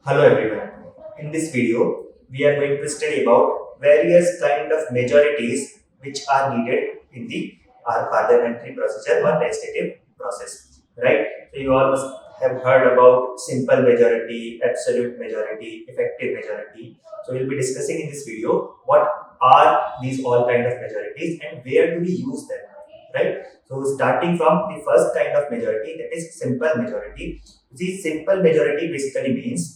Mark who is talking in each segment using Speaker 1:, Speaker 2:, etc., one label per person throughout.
Speaker 1: Hello everyone. In this video, we are going to study about various kind of majorities which are needed in the our parliamentary procedure or legislative process. Right? So you all must have heard about simple majority, absolute majority, effective majority. So we'll be discussing in this video what are these all kind of majorities and where do we use them. Right? So starting from the first kind of majority, that is simple majority. The simple majority basically means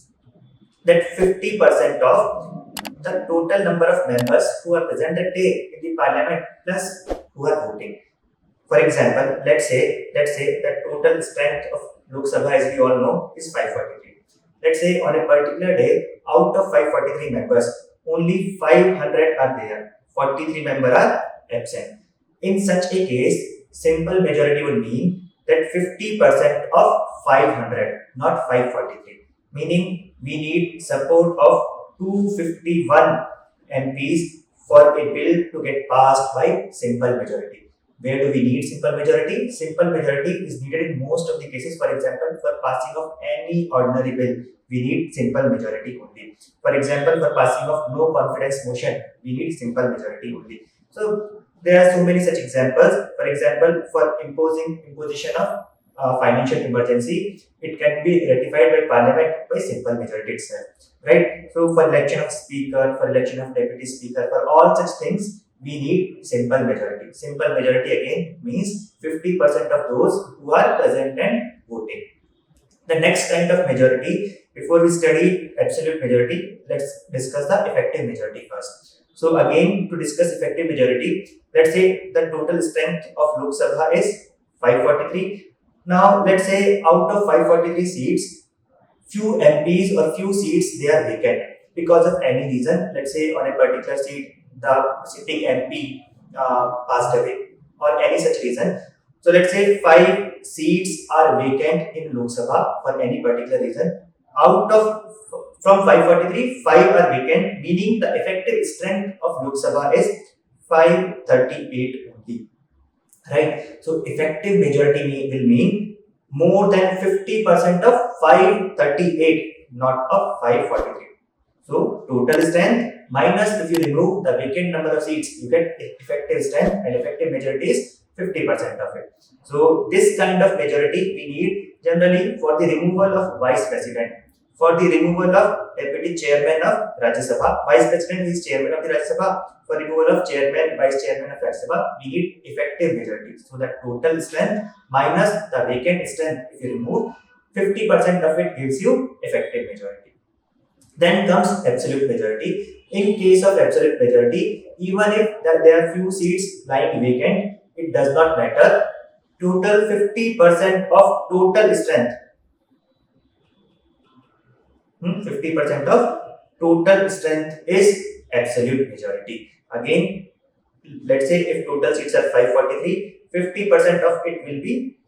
Speaker 1: that 50% of the total number of members who are present that day in the parliament plus who are voting. For example, let's say the total strength of Lok Sabha, as we all know, is 543. Let's say on a particular day, out of 543 members, only 500 are there. 43 members are absent. In such a case, simple majority would mean that 50% of 500, not 543. Meaning we need support of 251 MPs for a bill to get passed by simple majority. Where do we need simple majority? Simple majority is needed in most of the cases. For example, for passing of any ordinary bill, we need simple majority only. For example, for passing of no confidence motion, we need simple majority only. So there are so many such examples. For example, for imposition of financial emergency, it can be ratified by parliament by simple majority itself, right? So for election of speaker, for election of deputy speaker, for all such things, we need simple majority. Simple majority again means 50% of those who are present and voting. The next kind of majority, before we study absolute majority, let's discuss the effective majority first. So again, to discuss effective majority, let's say the total strength of Lok Sabha is 543. Now, let's say out of 543 seats, few MPs or few seats they are vacant because of any reason. Let's say on a particular seat, the sitting MP passed away or any such reason. So let's say 5 seats are vacant in Lok Sabha for any particular reason. Out of from 543, 5 are vacant, meaning the effective strength of Lok Sabha is 538 only. Right? So effective majority will mean more than 50% of 538, not of 543. So total strength minus, if you remove the vacant number of seats, you get effective strength, and effective majority is 50% of it. So this kind of majority we need generally for the removal of vice president, for the removal of deputy chairman of Rajya Sabha. Vice president is chairman of the Rajya Sabha. For removal of chairman, vice chairman of Rajya Sabha, we need effective majority. So the total strength minus the vacant strength, if you remove, 50% of it gives you effective majority. Then comes absolute majority. In case of absolute majority, even if there are few seats lying vacant, it does not matter. Total 50% of total strength. 50% of total strength is absolute majority. Again, let's say if total seats are 543, 50% of it will be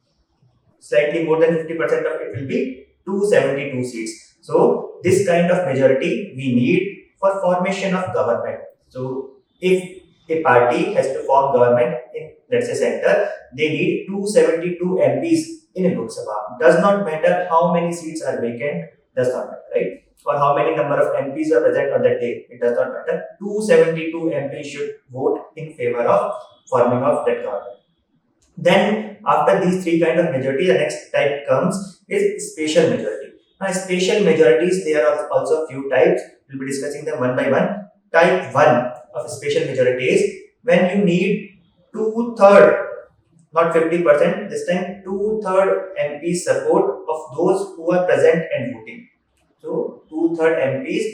Speaker 1: slightly more than 50% of it will be 272 seats. So this kind of majority we need for formation of government. So if a party has to form government in, let's say, center, they need 272 MPs in Lok Sabha. Does not matter how many seats are vacant, does not matter, right? Or how many number of MPs are present on that day, it does not matter. 272 MPs should vote in favor of forming of that government. Then after these three kind of majority, the next type comes is special majority. Now special majorities, there are also few types. We'll be discussing them one by one. Type 1 of special majority is when you need 2/3, not 50%, this time 2/3 MP support of those who are present and voting. So 2/3 MPs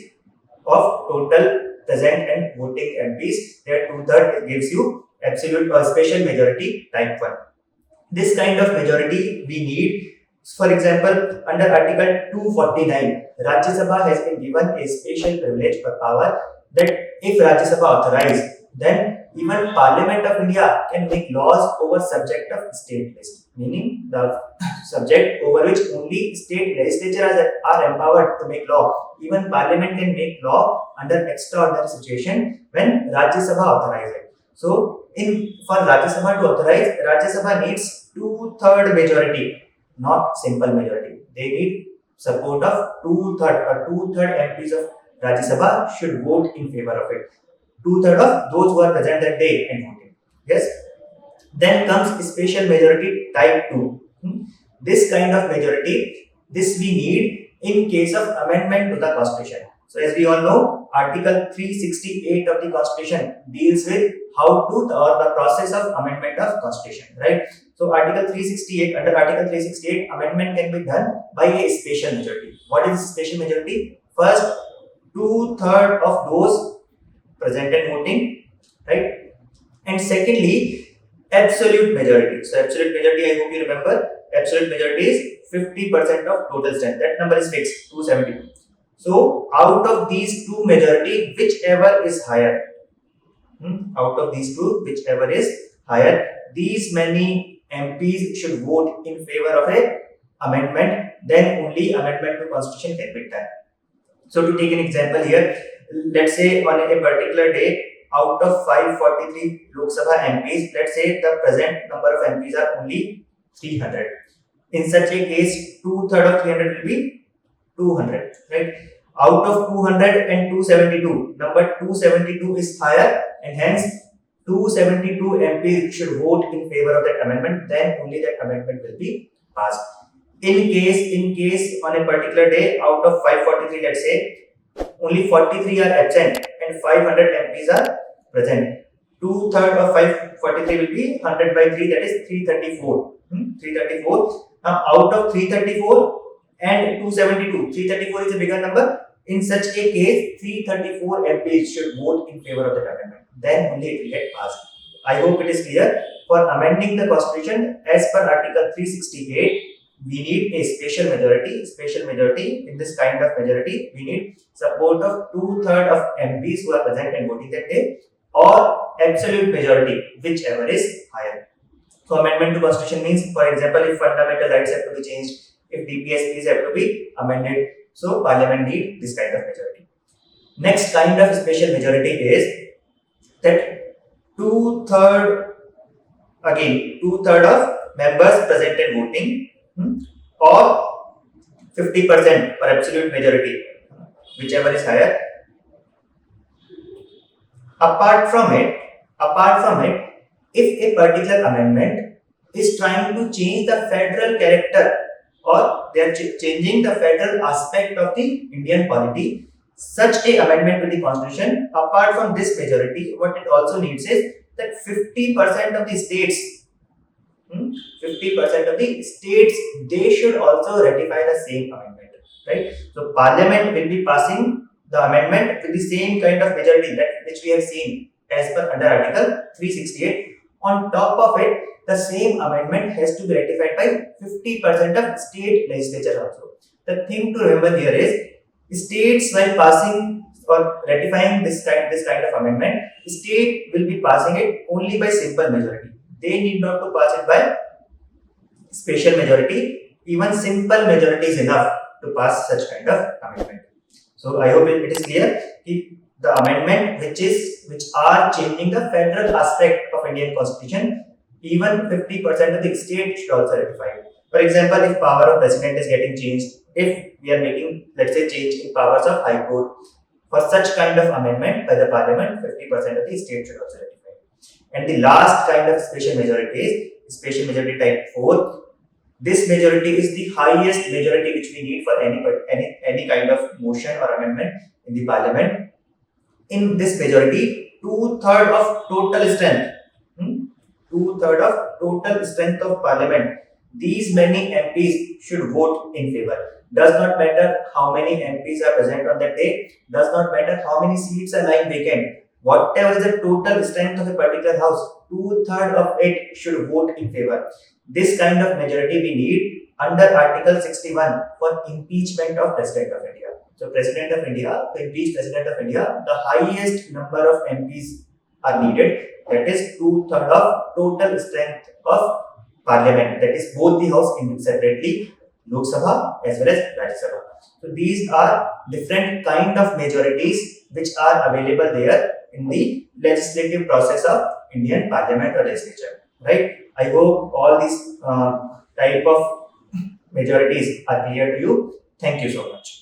Speaker 1: of total present and voting MPs, there 2/3 gives you absolute or special majority type 1. This kind of majority we need. For example, under Article 249, Rajya Sabha has been given a special privilege or power that if Rajya Sabha authorized, then even Parliament of India can make laws over subject of state list, meaning the subject over which only state legislatures are empowered to make law. Even Parliament can make law under extraordinary situation when Rajya Sabha authorizes it. So for Rajya Sabha to authorize, Rajya Sabha needs 2/3 majority, not simple majority. They need support of two-third MPs of Rajya Sabha should vote in favor of it. Two-third of those who are present that day and voting. Yes. Then comes special majority type 2. This kind of majority, this we need in case of amendment to the constitution. So as we all know, Article 368 of the constitution deals with how to or the process of amendment of constitution, right? So Article 368, under Article 368, amendment can be done by a special majority. What is special majority? First, two-third of those present and voting, right? And secondly, absolute majority. So absolute majority, I hope you remember, absolute majority is 50% of total strength. That number is fixed, 272. So out of these two majority, whichever is higher, out of these two, whichever is higher, these many MPs should vote in favor of a amendment. Then only amendment to constitution can be done. So to take an example here, let's say on a particular day, out of 543 Lok Sabha MPs, let's say the present number of MPs are only 300. In such a case, two-third of 300 will be 200, right? Out of 200 and 272, number 272 is higher, and hence 272 MPs should vote in favor of that amendment. Then only that amendment will be passed. In case on a particular day, out of 543, let's say only 43 are absent and 500 MPs are present. Two-third of 543 will be 100 by 3, that is 334. 334. Now out of 334 and 272, 334 is a bigger number. In such a case, 334 MPs should vote in favor of that amendment. Then only it will get passed. I hope it is clear. For amending the constitution as per Article 368, we need a special majority. Special majority, in this kind of majority, we need support of two-third of MPs who are present and voting that day, or absolute majority, whichever is higher. So amendment to constitution means, for example, if fundamental rights have to be changed, if DPSPs have to be amended, so parliament need this kind of majority. Next kind of special majority is that two-third of members present and voting, or 50% for absolute majority, whichever is higher. Apart from it, if a particular amendment is trying to change the federal character, or they are changing the federal aspect of the Indian polity, such a amendment to the constitution, apart from this majority, what it also needs is that 50% of the states, 50% of the states, they should also ratify the same amendment, right? So parliament will be passing the amendment with the same kind of majority that which we have seen as per under Article 368. On top of it, the same amendment has to be ratified by 50% of state legislature also. The thing to remember here is, states while passing or ratifying this kind of amendment, state will be passing it only by simple majority. They need not to pass it by special majority. Even simple majority is enough to pass such kind of amendment. So I hope it is clear. The amendment which are changing the federal aspect of Indian constitution, even 50% of the state should also ratify it. For example, if power of president is getting changed, if we are making, let's say, change in powers of high court, for such kind of amendment by the parliament, 50% of the state should also ratify it. And the last kind of special majority is special majority type 4. This majority is the highest majority which we need for any kind of motion or amendment in the parliament. In this majority, two-third of total strength, of parliament, these many MPs should vote in favor. Does not matter how many MPs are present on that day, does not matter how many seats are lying vacant. Whatever is the total strength of a particular house, two-third of it should vote in favor. This kind of majority we need under Article 61 for impeachment of President of India. So President of India, to impeach President of India, the highest number of MPs are needed. That is two-thirds of total strength of Parliament. That is both the House separately, Lok Sabha as well as Rajya Sabha. So these are different kind of majorities which are available there in the legislative process of Indian Parliament or legislature. Right? I hope all these type of majorities are clear to you. Thank you so much.